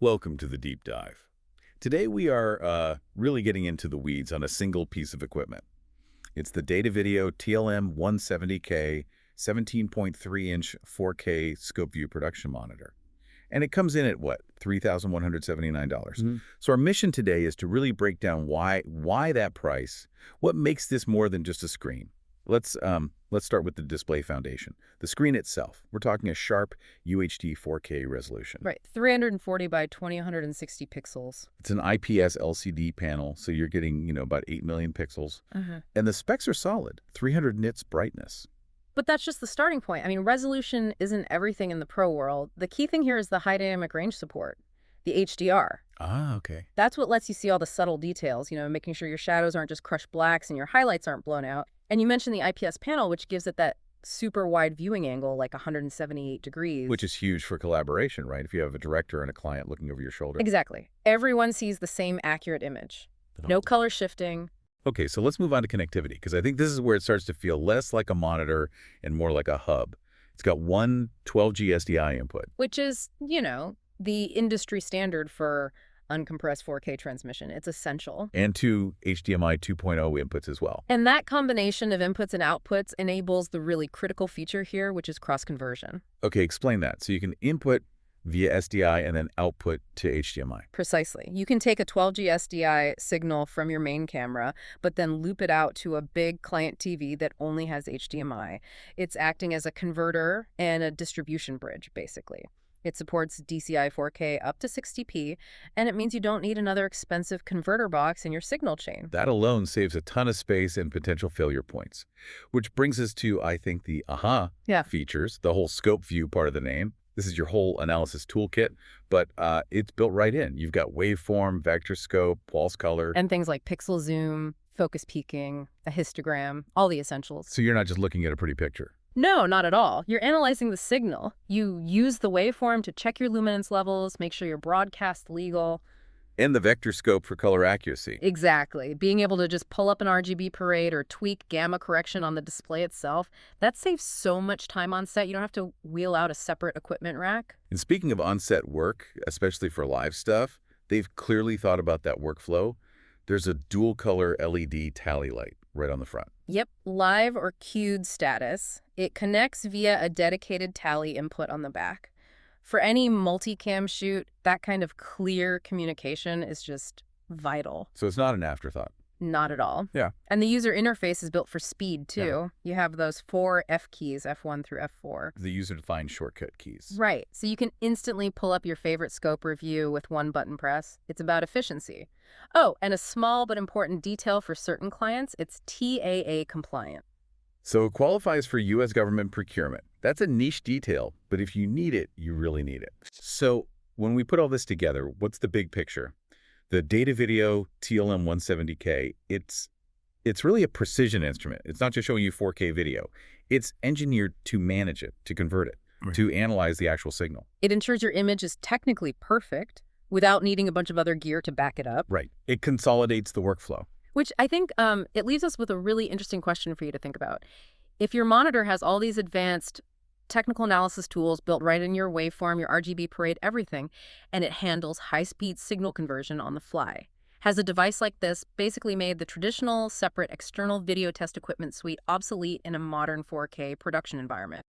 Welcome to the deep dive. Today we are really getting into the weeds on a single piece of equipment. It's the Datavideo TLM-170K 17.3-inch 4K ScopeView production monitor. And it comes in at what? $3,179. So our mission today is to really break down why that price, what makes this more than just a screen. Let's start with the display foundation. The screen itself. We're talking a sharp UHD 4K resolution. Right, 340 by 2060 pixels. It's an IPS LCD panel, so you're getting, about 8 million pixels. And the specs are solid, 300 nits brightness. But that's just the starting point. I mean, resolution isn't everything in the pro world. The key thing here is the high dynamic range support, the HDR. Ah, okay. That's what lets you see all the subtle details, making sure your shadows aren't just crushed blacks and your highlights aren't blown out. And you mentioned the IPS panel, which gives it that super wide viewing angle, like 178 degrees. Which is huge for collaboration, right? If you have a director and a client looking over your shoulder. Exactly. Everyone sees the same accurate image. No color shifting. Okay, so let's move on to connectivity, because I think this is where it starts to feel less like a monitor and more like a hub. It's got one 12G SDI input. Which is, the industry standard for uncompressed 4K transmission. It's essential. And two HDMI 2.0 inputs as well. And that combination of inputs and outputs enables the really critical feature here, which is cross-conversion. Okay, explain that. So you can input via SDI and then output to HDMI. Precisely. You can take a 12G SDI signal from your main camera, but then loop it out to a big client TV that only has HDMI. It's acting as a converter and a distribution bridge, basically. It supports DCI 4K up to 60p, and it means you don't need another expensive converter box in your signal chain. That alone saves a ton of space and potential failure points. Which brings us to, I think, the features, the whole ScopeView part of the name. This is your whole analysis toolkit, but it's built right in. You've got waveform, vectorscope, pulse color. And things like pixel zoom, focus peaking, a histogram, all the essentials. So you're not just looking at a pretty picture. No, not at all. You're analyzing the signal. You use the waveform to check your luminance levels, make sure your broadcast legal. And the vectorscope for color accuracy. Exactly. Being able to just pull up an RGB parade or tweak gamma correction on the display itself, that saves so much time on set. You don't have to wheel out a separate equipment rack. And speaking of on-set work, especially for live stuff, they've clearly thought about that workflow. There's a dual-color LED tally light right on the front. Yep, live or queued status. It connects via a dedicated tally input on the back. For any multicam shoot, that kind of clear communication is just vital. So it's not an afterthought. Not at all. Yeah. And the user interface is built for speed, too. Yeah. You have those 4 F keys, F1 through F4. The user-defined shortcut keys. Right. So you can instantly pull up your favorite scope review with one button press. It's about efficiency. Oh, and a small but important detail for certain clients, it's TAA compliant. So it qualifies for U.S. government procurement. That's a niche detail, but if you need it, you really need it. So when we put all this together, what's the big picture? The Datavideo TLM-170K, it's really a precision instrument. It's not just showing you 4K video. It's engineered to manage it, to convert it, to analyze the actual signal. It ensures your image is technically perfect without needing a bunch of other gear to back it up. Right. It consolidates the workflow. Which I think it leaves us with a really interesting question for you to think about. If your monitor has all these advanced technical analysis tools built right in your waveform, your RGB parade, everything, and it handles high-speed signal conversion on the fly, has a device like this basically made the traditional separate external video test equipment suite obsolete in a modern 4K production environment?